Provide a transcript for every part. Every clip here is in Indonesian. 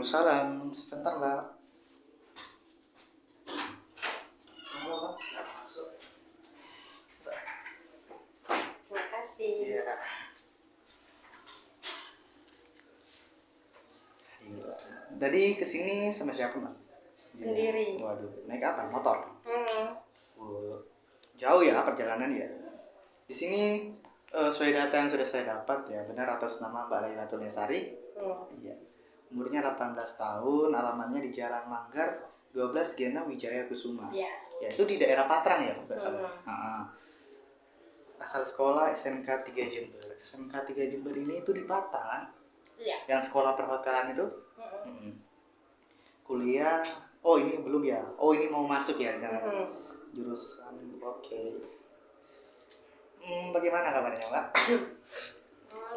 Waalaikumsalam. Sebentar, Mbak. Terima kasih. Iya. Tadi kesini sama siapa, Mbak? Sendiri. Waduh, naik apa? Motor? Hmm. Jauh ya perjalanan ya. Di sini sesuai data yang sudah saya dapat ya, benar atas nama Mbak Laila Tuliasari. Iya. Umurnya 18 tahun, alamannya di Jalan Manggar 12 Gena Wijaya Kusuma. Ya. Ya, itu di daerah Patrang ya, Mbak salah. Asal sekolah SMK 3 Jember. SMK 3 Jember ini itu di Patrang. Iya. Yang sekolah perhotelan itu. Kuliah. Oh, ini belum ya. Oh, ini mau masuk ya, jangan. Jurusan. Oke. Bagaimana kabarnya, Mbak?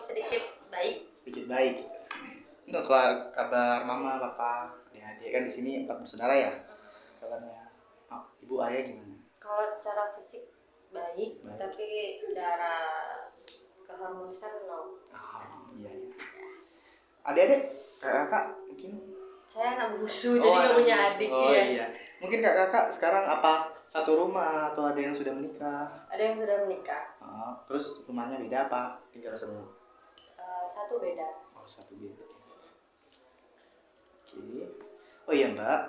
Sedikit baik. Sedikit baik. Untuk kabar mama, papa, adik-adik kan di sini 4 bersaudara ya. Kabarnya ibu ayah gimana? Kalau secara fisik baik. Tapi secara keharmonisan no. Iya. Adik-adik, kakak mungkin? Saya anak bungsu, jadi nggak punya adik. Iya. Mungkin kakak sekarang apa satu rumah atau ada yang sudah menikah? Ada yang sudah menikah. Terus rumahnya beda apa? Tinggal semua? Satu beda. Oh, satu beda. Oke. Oh iya, Mbak.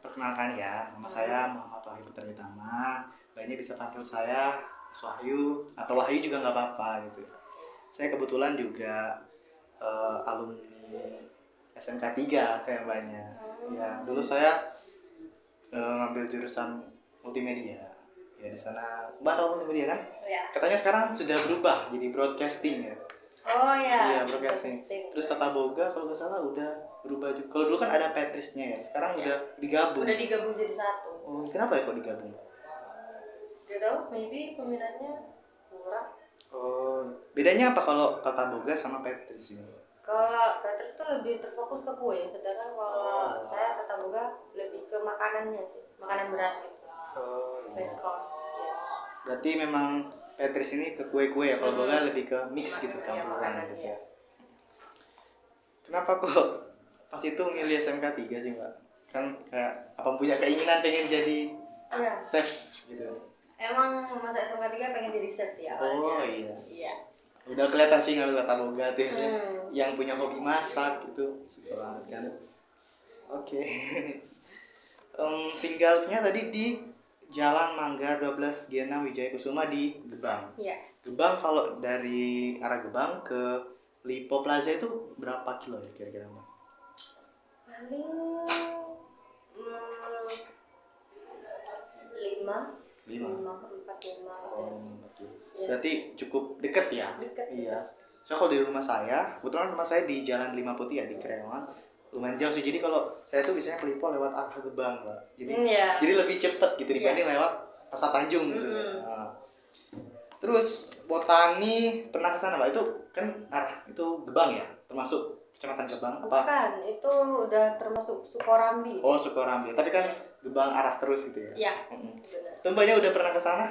Perkenalkan ya, nama saya Muhammad Wahyu Putra Utama. Mbaknya bisa panggil saya Mas Wahyu atau Wahyu juga nggak apa-apa gitu. Saya kebetulan juga alumni SMK 3 kayak Mbaknya. Ya, dulu saya ngambil jurusan multimedia. Ya di sana Mbak tahu multimedia kan? Ya. Katanya sekarang sudah berubah jadi broadcasting ya. Oh ya. Iya, broadcasting. Terus tata boga kalau nggak salah udah berubah juga. Kalau dulu kan ada Petrisnya ya, sekarang udah digabung. Udah digabung jadi satu. Oh, kenapa ya kok digabung? Gak tahu, maybe peminatnya kurang. Oh, bedanya apa kalau tata boga sama Petris ini? Kalau Petrus tuh lebih terfokus ke kue, sedangkan kalau saya tata boga lebih ke makanannya sih, makanan berat gitu. Oh, Main course ya. Berarti memang Petris ini ke kue-kue ya, kalau boga lebih ke mix gitu, Iya, campuran makanan, gitu iya. ya. Kenapa kok pas itu milih SMK 3 sih, Mbak? Kan kayak apa punya keinginan pengen jadi Iya. chef gitu. Emang masa SMK 3 pengen jadi chef sih awalnya. Oh iya. Iya. Udah kelihatan sih ngambil tata boga tuh ya. Yang punya hobi masak gitu suka banget kan. Oke. Tinggalnya tadi di Jalan Manggar 12 Gena Wijaya Kusuma di Gebang. Iya. Gebang kalau dari arah Gebang ke Lipo Plaza itu berapa kilo ya kira-kira, Mbak? Paling 4-5. Berarti cukup deket ya? Deket. Iya. So kalau di rumah saya, kebetulan rumah saya di Jalan Lima Putih ya, di Kreongan. Lumayan jauh sih. Jadi kalau saya tuh biasanya ke Lipo lewat arah Gebang, Mbak. Jadi lebih cepet gitu dibanding lewat Pasar Tanjung gitu. Nah. Terus Botani pernah ke sana, Mbak? Itu kan arah itu Gebang ya? Termasuk Kecamatan Gebang apa? Bukan, itu udah termasuk Sukorambi. Oh, Sukorambi. Tapi kan Gebang arah terus gitu ya? Iya. Tuh Mbaknya udah pernah ke sana?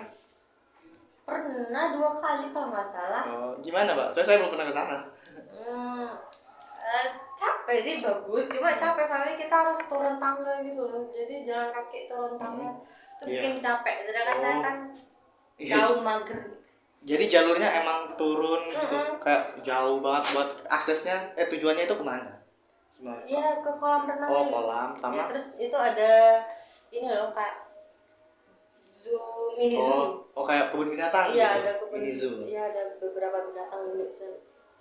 Pernah 2 kali kalau nggak salah. Oh, gimana, Mbak? Soalnya saya belum pernah ke sana. Capek sih, bagus. Cuma capek soalnya kita harus turun tangga gitu loh. Jadi jalan kaki turun tangga itu bikin capek. Sedangkan saya kan jauh mager. Jadi jalurnya emang turun gitu, kayak jauh banget buat aksesnya. Tujuannya itu kemana? Iya, ke kolam renang. Oh, kolam sama. Ya, terus itu ada ini loh kayak mini zoo. Oh, kayak kebun binatang gitu. Iya, ada kebun. Mini zoo. Iya, ada beberapa binatang di sana.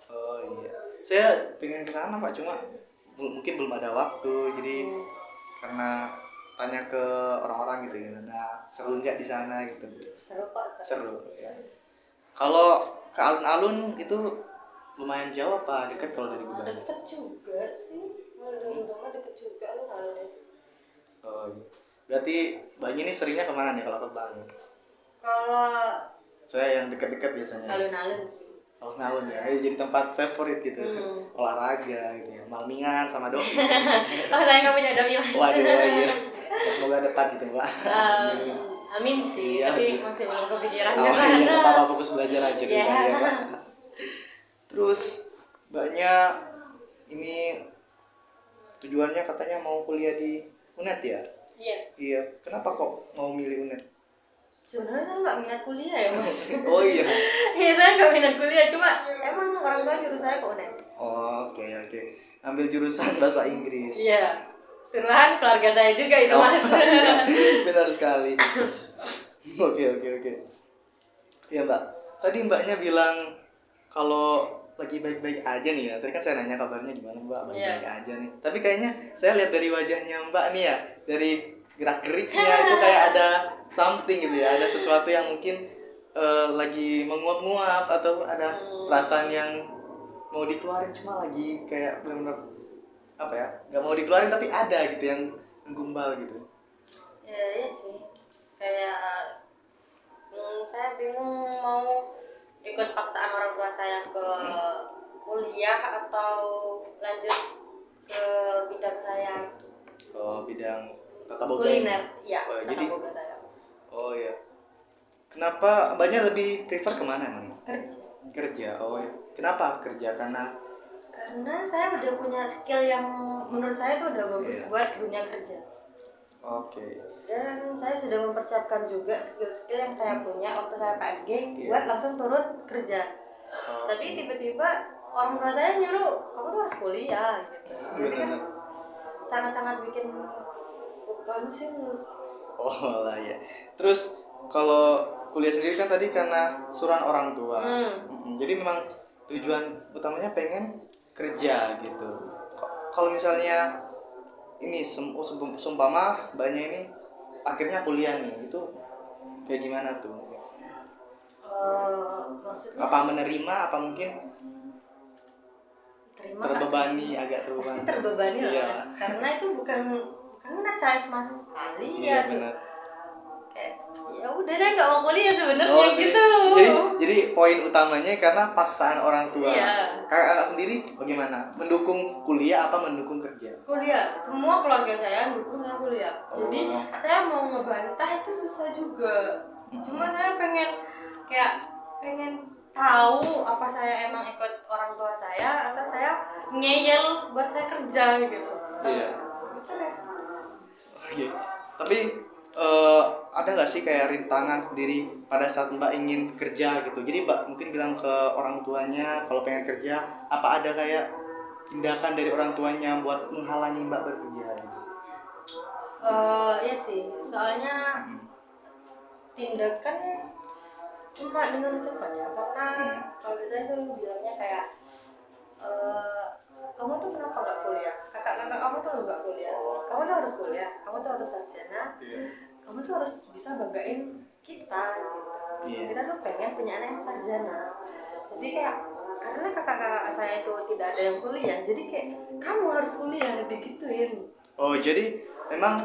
Oh iya. Saya pengen ke sana, Pak, cuma mungkin belum ada waktu. Jadi karena tanya ke orang-orang gitu gimana seru nggak di sana gitu. Seru kok. Seru. Ya. Kalau ke alun-alun itu lumayan jauh apa dekat kalau dari Gebang? Deket juga sih. Dari rumah deket juga alun-alun itu. Oh iya. Berarti Mbaknya ini seringnya kemana nih kalau ke Gebang? Kalau Saya yang dekat-dekat biasanya. alun-alun sih. Alun-alun ya, jadi tempat favorit gitu. Olahraga gitu ya, malmingan sama doi. Oh, saya nggak punya doi, Mas. Waduh, iya. Ya, semoga depan gitu, Mbak. Amin sih, Iya, tapi masih belum kepikiran. Oh iya, nggak apa-apa, fokus belajar aja dulu Yeah. ya, Mbak. Terus Mbaknya ini tujuannya katanya mau kuliah di UNED ya? Iya. Kenapa kok mau milih UNED? Sebenarnya saya nggak minat kuliah ya mas. Oh iya. Iya saya nggak minat kuliah, cuma emang orang tua nyuruh saya ke UNED. Oh oke. Ambil jurusan bahasa Inggris. Iya. Suruhan keluarga saya juga itu mas. Iya, benar sekali. Oke. Ya mbak, tadi mbaknya bilang kalau lagi baik-baik aja nih ya. Tadi kan saya nanya kabarnya gimana mbak, baik-baik aja nih. Tapi kayaknya saya lihat dari wajahnya mbak nih ya, dari gerak-geriknya itu kayak ada something gitu ya, ada sesuatu yang mungkin lagi menguap-nguap atau ada perasaan yang mau dikeluarin, cuma lagi kayak benar-benar apa ya, nggak mau dikeluarin tapi ada gitu yang menggumpal gitu. Iya sih, kayak saya bingung mau ikut paksaan orang tua saya ke kuliah atau lanjut ke bidang saya. Bidang tata boga kuliner, iya. Jadi boga saya. Oh iya. Kenapa mbaknya lebih prefer kemana emang? Kerja. Oh iya. Kenapa kerja? Karena saya udah punya skill yang menurut saya tuh udah bagus buat dunia kerja. Oke. Dan saya sudah mempersiapkan juga skill-skill yang saya punya waktu saya PSG buat langsung turun kerja. Tapi tiba-tiba orang tua saya nyuruh kamu tuh harus kuliah gitu. Jadi kan sangat-sangat bikin beban sih menurut. Oh lah ya. Terus kalau kuliah sendiri kan tadi karena suruhan orang tua. Jadi memang tujuan utamanya pengen kerja gitu. Kalau misalnya ini seumpama mbaknya ini akhirnya kuliah nih, itu kayak gimana tuh? Maksudnya? Apa menerima? Apa mungkin terbebani? Agak terbebani. Pasti terbebani lah, iya. Karena itu bukan minat saya sama sekali ya. Benar. Kayak ya udah saya nggak mau kuliah sebenarnya gitu. Jadi poin utamanya karena paksaan orang tua. Iya. Kakak sendiri bagaimana? Mendukung kuliah apa mendukung kerja? Kuliah. Semua keluarga saya mendukung saya kuliah. Jadi saya mau ngebantah itu susah juga. Cuma saya pengen tahu apa saya emang ikut orang tua saya atau saya ngeyel buat saya kerja gitu. Iya. Betul ya. Oke. Tapi ada nggak sih kayak rintangan sendiri pada saat mbak ingin kerja gitu? Jadi mbak mungkin bilang ke orang tuanya kalau pengen kerja, apa ada kayak tindakan dari orang tuanya buat menghalangi mbak bekerja gitu? Iya sih, soalnya tindakan cuma dengan cepat ya, karena kalau saya tuh bilangnya kayak kamu tuh kenapa nggak kuliah? Kakak kamu tuh nggak kuliah, kamu tuh harus kuliah, kamu tuh harus sarjana, kamu tuh harus bisa banggain kita gitu. Kita tuh pengen punya anak yang sarjana. Jadi kayak karena kakak-kakak saya itu tidak ada yang kuliah, jadi kayak kamu harus kuliah, digituin. Oh jadi memang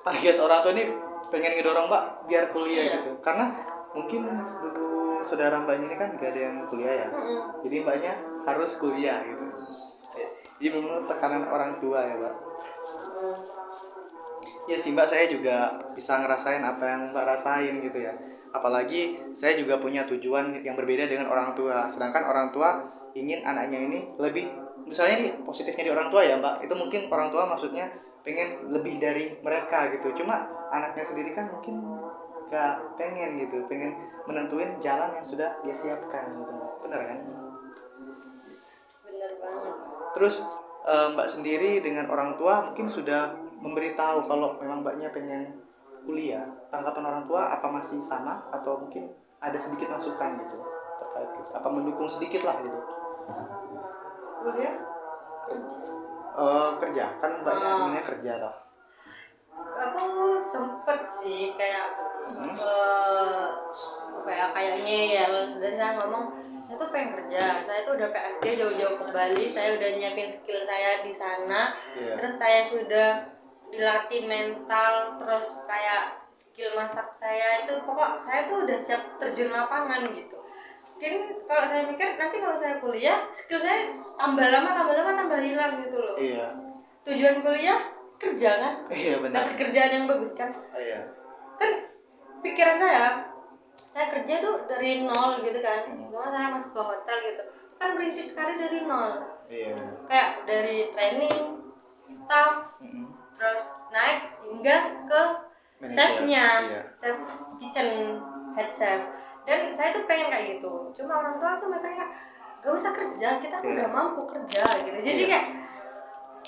target orang tua ini pengen ngedorong mbak biar kuliah gitu, karena mungkin dulu saudara mbaknya ini kan gak ada yang kuliah ya. Jadi mbaknya harus kuliah gitu. Jadi memang tekanan orang tua ya mbak. Ya sih mbak, saya juga bisa ngerasain apa yang mbak rasain gitu ya. Apalagi saya juga punya tujuan yang berbeda dengan orang tua. Sedangkan orang tua ingin anaknya ini lebih, misalnya nih positifnya di orang tua ya mbak, itu mungkin orang tua maksudnya pengen lebih dari mereka gitu. Cuma anaknya sendiri kan mungkin gak pengen gitu, pengen menentuin jalan yang sudah dia siapkan gitu. Bener kan? Bener banget. Terus mbak sendiri dengan orang tua mungkin sudah memberitahu kalau memang mbaknya pengen kuliah. Tanggapan orang tua apa masih sama atau mungkin ada sedikit masukan gitu terkait gitu? Apa mendukung sedikit lah gitu? Kuliah? Kerja kan mbaknya namanya kerja toh. Aku sempet sih kayak kayak ngeyel, dan saya ngomong saya tuh pengen kerja, saya tuh udah PSG jauh-jauh ke Bali, saya udah nyiapin skill saya di sana, terus saya sudah dilatih mental, terus kayak skill masak saya itu pokok saya tuh udah siap terjun lapangan gitu. Mungkin kalau saya mikir nanti kalau saya kuliah skill saya tambah lama tambah hilang gitu loh. Iya. Tujuan kuliah kerja kan? Iya benar. Dapat kerjaan yang bagus kan? Iya. Kan pikiran saya kerja tuh dari nol gitu kan. Cuma saya masuk ke hotel gitu. Kan berintis karir dari nol. Iya. Kayak dari training, staff, terus naik hingga ke chefnya, chef kitchen, head chef. Dan saya tuh pengen kayak gitu, cuma orang tua tuh mereka kayak gak usah kerja, kita udah mampu kerja gitu. Jadi kayak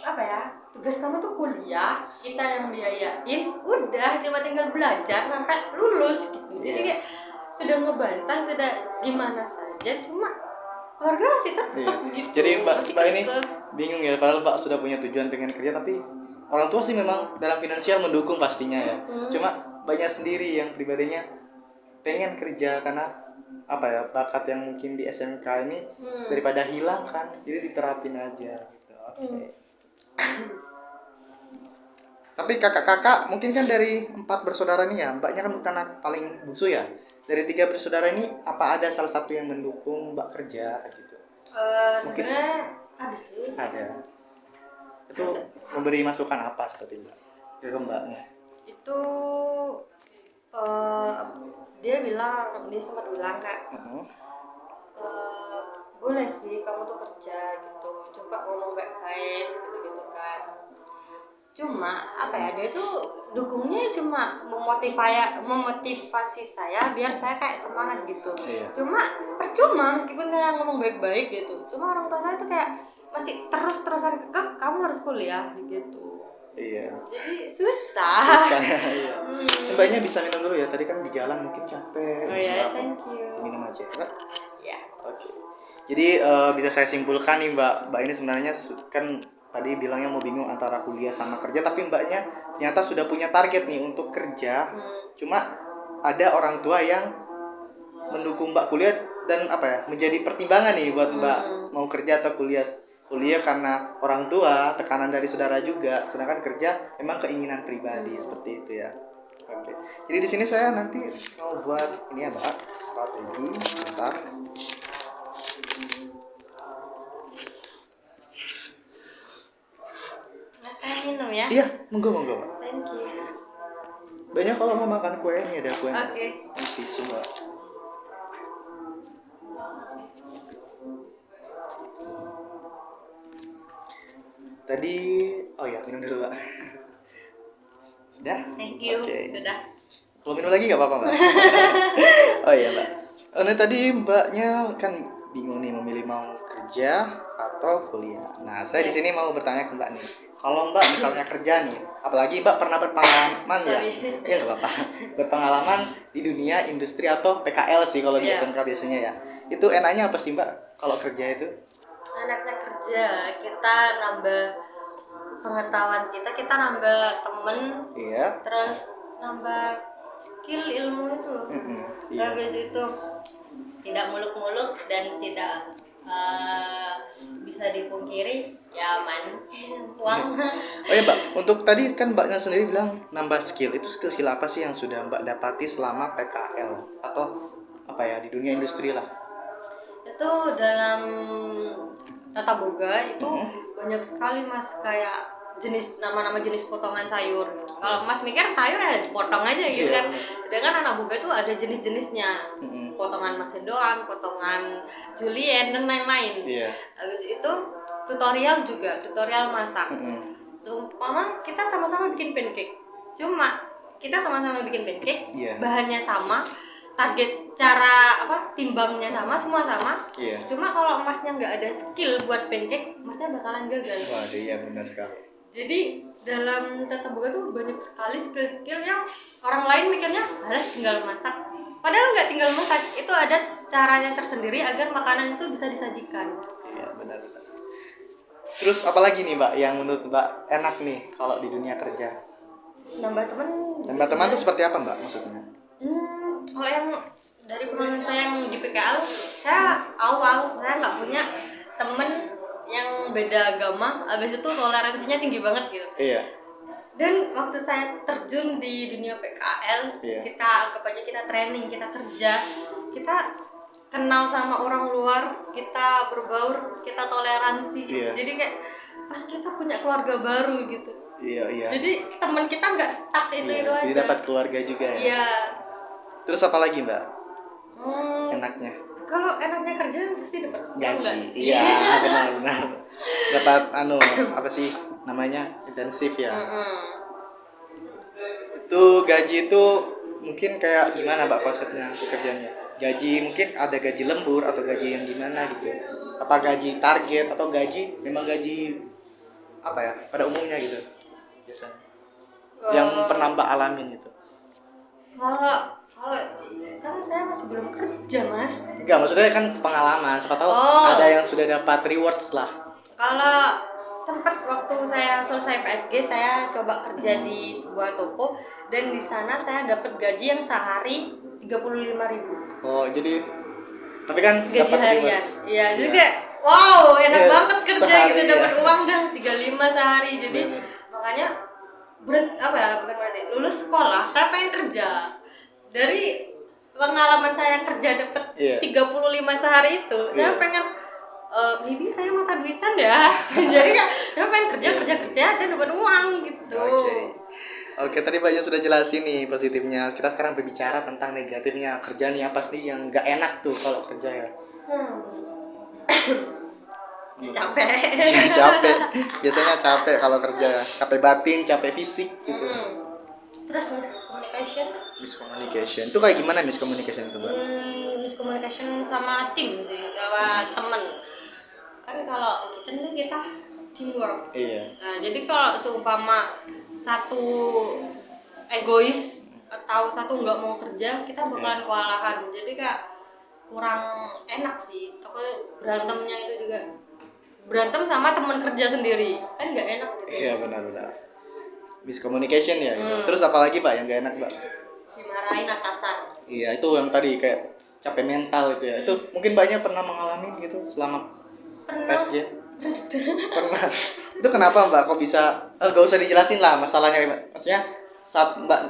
apa ya, tugas kamu tuh kuliah, kita yang biayain, udah cuma tinggal belajar sampai lulus gitu. Jadi kayak sudah ngebantah, sudah gimana saja, cuma keluarga masih tetap gitu. Jadi mbak ini bingung ya, padahal mbak sudah punya tujuan pengen kerja, tapi orang tua sih memang dalam finansial mendukung pastinya ya. Cuma mbaknya sendiri yang pribadinya pengen kerja karena apa ya, bakat yang mungkin di SMK ini daripada hilang kan, jadi diterapin aja gitu. Tapi kakak-kakak mungkin kan dari 4 bersaudara nih ya, mbaknya kan bukan anak paling bungsu ya. Dari 3 bersaudara ini apa ada salah satu yang mendukung mbak kerja gitu? Sebenarnya ada sih. Ada. Itu memberi masukan apa seperti mbak ke mbaknya? Itu dia sempat bilang kak, boleh sih kamu tuh kerja gitu, coba ngomong baik-baik gitu kan. Cuma apa ya, dia tuh dukungnya cuma memotivasi saya biar saya kayak semangat gitu. Cuma percuma meskipun saya ngomong baik-baik gitu, cuma orang tua saya tuh kayak masih terus-terusan kekeh kamu harus kuliah gitu. Jadi susah. Iya. Mbaknya bisa minum dulu ya, tadi kan di jalan mungkin capek. Oh ya, thank you. Minum aja ya. Ya. Oke. Jadi bisa saya simpulkan nih mbak ini sebenarnya kan tadi bilangnya mau bingung antara kuliah sama kerja, tapi mbaknya ternyata sudah punya target nih untuk kerja. Cuma ada orang tua yang mendukung mbak kuliah dan apa ya, menjadi pertimbangan nih buat mbak mau kerja atau kuliah karena orang tua, tekanan dari saudara juga, sedangkan kerja memang keinginan pribadi seperti itu ya. Oke. Jadi di sini saya nanti mau buat ini ya mbak, strategi bentar. Saya minum ya. Iya, monggo mbak. Thank you. Banyak kalau mau makan kue nih, ada kue. Oke. Tisu mbak. Tadi, oh ya minum dulu mbak. Sudah? Thank you. Okay. Sudah. Kalau minum lagi nggak apa-apa mbak. Oh iya mbak. Nah tadi mbaknya kan bingung nih memilih mau kerja atau kuliah. Nah saya di sini mau bertanya ke mbak nih. Kalau mbak misalnya kerja nih, apalagi mbak pernah berpengalaman ya? Iya nggak apa-apa. Berpengalaman di dunia industri atau PKL sih kalau di SMK biasanya ya. Itu enaknya apa sih mbak kalau kerja itu? Enaknya kerja, kita nambah pengetahuan kita nambah temen, terus nambah skill ilmu itu loh. Habis itu tidak muluk-muluk dan tidak bisa dipungkiri ya aman uang. Oh ya mbak, untuk tadi kan mbaknya sendiri bilang nambah skill, itu skill apa sih yang sudah mbak dapati selama PKL atau apa ya di dunia industri lah? Itu dalam tata boga itu banyak sekali mas, kayak jenis nama-nama jenis potongan sayur. Kalau mas mikir sayur ya dipotong aja gitu kan, sedangkan anak boga itu ada jenis-jenisnya, potongan masedoan, potongan julien dan lain-lain. Habis itu tutorial juga, tutorial masak. Seumpama kita sama-sama bikin pancake, cuma kita sama-sama bikin pancake, bahannya sama, target cara timbangnya sama, semua sama. Cuma kalau emasnya nggak ada skill buat pancake, emasnya bakalan gagal. Waduh, iya benar sekali. Jadi dalam tata boga tuh banyak sekali skill-skill yang orang lain mikirnya harus tinggal masak, padahal nggak tinggal masak, itu ada caranya tersendiri agar makanan itu bisa disajikan. Iya benar. Terus apalagi nih mbak yang menurut mbak enak nih kalau di dunia kerja? Nambah teman. Nambah teman tuh seperti apa mbak maksudnya? Kalau yang dari pengalaman saya yang di PKL, saya nggak punya temen yang beda agama, habis itu toleransinya tinggi banget gitu. Dan waktu saya terjun di dunia PKL, kita anggap aja kita training, kita kerja, kita kenal sama orang luar, kita berbaur, kita toleransi. Jadi kayak pas kita punya keluarga baru gitu. Jadi teman kita nggak stuck itu aja. Jadi dapat keluarga juga ya. Terus apa lagi mbak? Enaknya? Kalau enaknya kerja pasti dapat gaji. Iya benar. Dapat apa sih? namanya intensif ya. Itu gaji itu mungkin kayak gimana Mbak konsepnya pekerjaannya? Gaji mungkin ada gaji lembur atau gaji yang gimana gitu? Apa gaji target atau gaji memang gaji apa ya pada umumnya gitu biasanya? Yang pernah Mbak alamin gitu? Kalau kan saya masih belum kerja mas. Enggak, maksudnya kan pengalaman, siapa tahu ada yang sudah dapat rewards lah. Kalau sempat waktu saya selesai PSG saya coba kerja di sebuah toko dan di sana saya dapat gaji yang sehari 35.000. Oh jadi tapi kan gaji dapat harian. Iya juga. Wow enak banget kerja sehari, gitu dapat uang dah 35 sehari. Jadi makanya bukan berarti lulus sekolah saya pengen kerja. Dari pengalaman saya kerja dapat 35 sehari itu saya pengen maybe saya mata duitan ya. Jadi kan saya pengen kerja dan dapat uang gitu. Oke, tadi Mbaknya sudah jelasin nih positifnya. Kita sekarang berbicara tentang negatifnya. Kerja nih apa sih yang nggak enak tuh kalau kerja ya? Capek. Ya, capek. Biasanya capek kalau kerja. Capek batin, capek fisik gitu. Terus miscommunication. Miscommunication. Itu kayak gimana miscommunication itu, Mbak? Miscommunication sama tim sih, sama temen. Kan kalau kitchen tuh kita teamwork. Iya. Nah, jadi kalau seumpama satu egois atau satu nggak mau kerja, kita bakalan kewalahan. Jadi kayak kurang enak sih. Aku berantemnya itu juga berantem sama teman kerja sendiri, kan nggak enak gitu. Iya benar-benar. Miscommunication ya. Gitu. Terus apa lagi Pak yang nggak enak Pak? Dimarahin atasan. Iya itu yang tadi kayak capek mental itu ya. Itu mungkin banyak pernah mengalami gitu selama PSG. Pernah. Itu kenapa Mbak kok bisa gak usah dijelasin lah masalahnya, maksudnya saat Mbak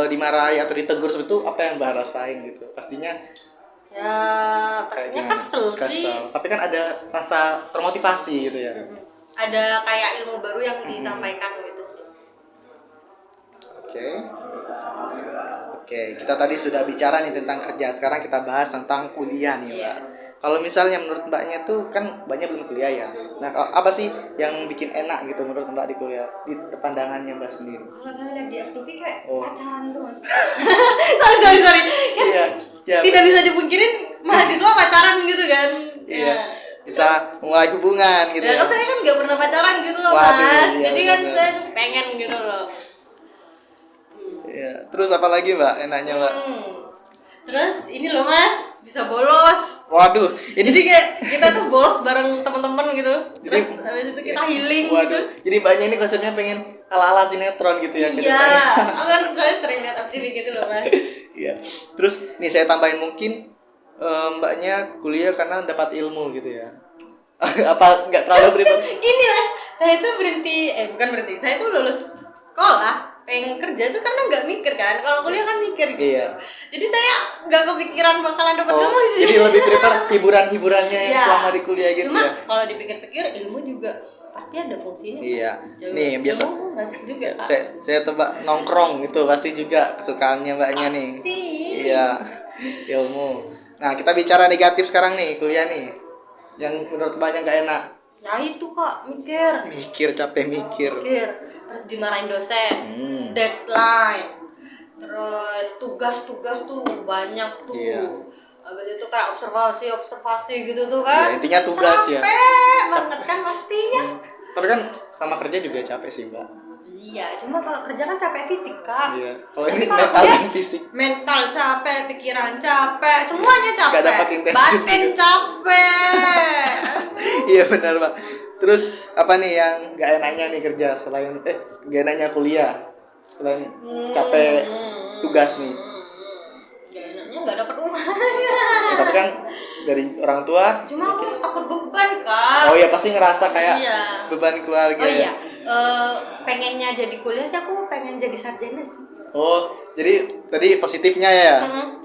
dimarahi atau ditegur seperti itu apa yang Mbak rasain gitu? Pastinya ya pastinya kesel sih. Tapi kan ada rasa termotivasi gitu ya. Ada kayak ilmu baru yang disampaikan gitu sih. Oke, kita tadi sudah bicara nih tentang kerja. Sekarang kita bahas tentang kuliah nih, Mbak. Kalau misalnya menurut Mbaknya tuh kan Mbaknya belum kuliah ya. Nah, apa sih yang bikin enak gitu menurut Mbak di kuliah? Di pandangannya Mbak sendiri. Kalau saya lihat di FTV kayak pacaran tuh, Mas. sorry. Kan tidak bisa dipungkirin mahasiswa pacaran gitu kan. Iya. Bisa mulai hubungan gitu ya. Kan saya kan nggak pernah pacaran gitu loh, Mas. Jadi kan saya pengen gitu loh. Ya, terus apa lagi Mbak enaknya Mbak? Terus ini loh Mas, bisa bolos. Waduh, ini jadi kayak kita tuh bolos bareng teman-teman gitu. Terus habis itu kita healing gitu. Jadi Mbaknya ini konsepnya pengen ala-ala sinetron gitu ya. Iya, kan saya sering lihat FTV gitu loh Mas. Iya. Terus nih saya tambahin mungkin Mbaknya kuliah karena dapat ilmu gitu ya. Apa enggak terlalu beribad? Ini Mas, saya tuh bukan berhenti. Saya tuh lulus sekolah pengen kerja tuh karena nggak mikir kan, kalau kuliah kan mikir gitu. Iya. Jadi saya nggak kepikiran bakalan dapat ilmu sih. Jadi lebih prefer hiburannya yang selama di kuliah gitu. Cuma ya. kalau dipikir-pikir ilmu juga pasti ada fungsinya. Iya. Nih biasa. Juga. Saya tebak nongkrong itu pasti juga kesukaannya Mbaknya nih. Iya. Ilmu. Nah kita bicara negatif sekarang nih kuliah nih. Yang menurut Mbaknya nggak enak. Ya itu Kak, capek mikir. Terus dimarahin dosen, deadline, terus tugas tuh banyak tuh. Habis itu kayak observasi gitu tuh kan. Ya, intinya tugas capek ya. Capek banget kan pastinya. Tapi kan sama kerja juga capek sih Mbak. Iya, cuma kalau kerja kan capek fisik Kak. Iya. Kalau ini mental dan fisik. Mental capek, pikiran capek, semuanya capek. Gak dapat batin capek. Iya benar Pak. Terus apa nih yang gak enaknya nih kerja selain gak enaknya kuliah selain capek tugas nih? Gak enaknya gak dapat uang. Tapi kan dari orang tua. Cuma aku takut beban Kak. Oh iya pasti ngerasa kayak beban keluarga. Oh iya. Pengennya jadi kuliah sih aku pengen jadi sarjana sih. Oh jadi tadi positifnya ya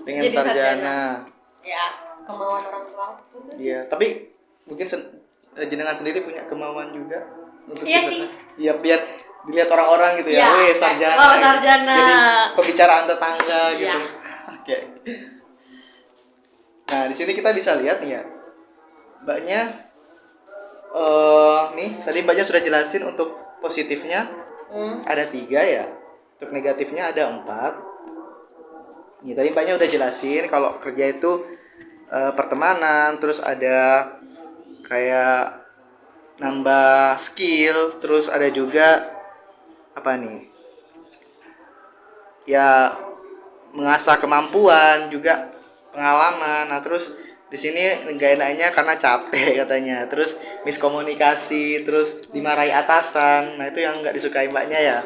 pengen jadi sarjana. Ya kemauan orang tua aku. Iya tapi mungkin jenengan sendiri punya kemauan juga untuk sih. Iya biar dilihat orang-orang gitu ya. Weh sarjana. Oh sarjana. Jadi pembicaraan tetangga gitu. Oke. Nah di sini kita bisa lihat nih ya, Mbaknya nih tadi Mbaknya sudah jelasin untuk positifnya ada 3 ya, untuk negatifnya ada 4. Ya, tadi mbaknya udah jelasin kalau kerja itu pertemanan, terus ada kayak nambah skill, terus ada juga apa nih ya, mengasah kemampuan juga, pengalaman. Nah terus di sini nggak enaknya karena capek katanya, terus miskomunikasi, terus dimarahi atasan. Nah itu yang nggak disukai mbaknya ya.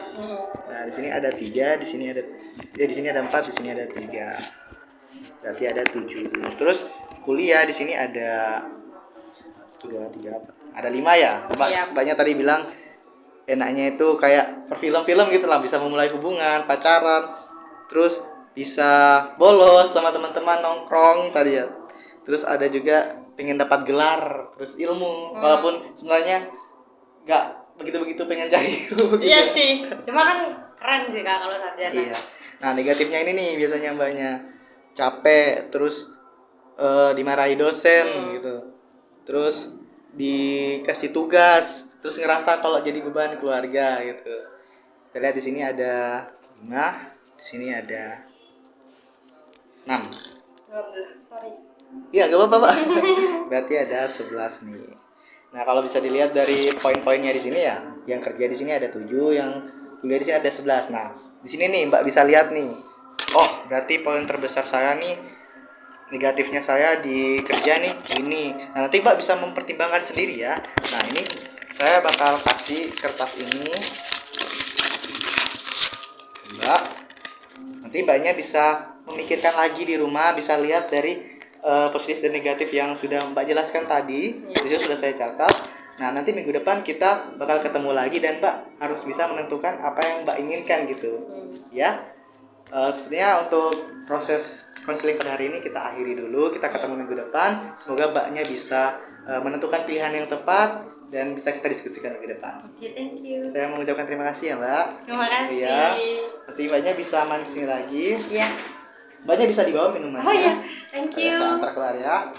Nah di sini ada 3, di sini ada di sini ada 4, di sini ada 3, berarti ada 7. Terus kuliah di sini ada 2, 3, ada 5 ya. Mbaknya tadi bilang enaknya itu kayak perfilm-film gitu lah, bisa memulai hubungan, pacaran, terus bisa bolos sama teman-teman, nongkrong tadi ya. Terus ada juga pengen dapat gelar, terus ilmu, walaupun sebenarnya nggak begitu-begitu pengen cari ilmu gitu. Iya sih, cuma kan keren sih Kak kalau sarjana. Iya. Nah negatifnya ini nih biasanya mbaknya capek, terus dimarahi dosen gitu, terus dikasih tugas, terus ngerasa kalau jadi beban keluarga gitu. Kita lihat di sini ada 5, di sini ada 6. Sorry. Iya, gak apa-apa, Pak. Berarti ada 11 nih. Nah, kalau bisa dilihat dari poin-poinnya di sini ya, yang kerja di sini ada 7, yang kuliah di sini ada 11. Nah, di sini nih Mbak bisa lihat nih. Oh, berarti poin terbesar saya nih, negatifnya saya di kerja nih ini. Nah, nanti Mbak bisa mempertimbangkan sendiri ya. Nah, ini saya bakal kasih kertas ini Mbak. Nanti Mbaknya bisa memikirkan lagi di rumah, bisa lihat dari positif dan negatif yang sudah Mbak jelaskan tadi. Di situ sudah saya catat. Nah, nanti minggu depan kita bakal ketemu lagi dan Mbak harus bisa menentukan apa yang Mbak inginkan gitu. Ya. Sepertinya untuk proses konseling pada hari ini kita akhiri dulu. Kita ketemu minggu depan. Semoga Mbaknya bisa menentukan pilihan yang tepat dan bisa kita diskusikan minggu depan. Oke, thank you. Saya mengucapkan terima kasih ya Mbak. Terima kasih. Iya. Nanti Mbaknya bisa main sini lagi. Iya. Mbaknya bisa dibawa minumannya. Oh iya, thank you. Saya antar keluar ya.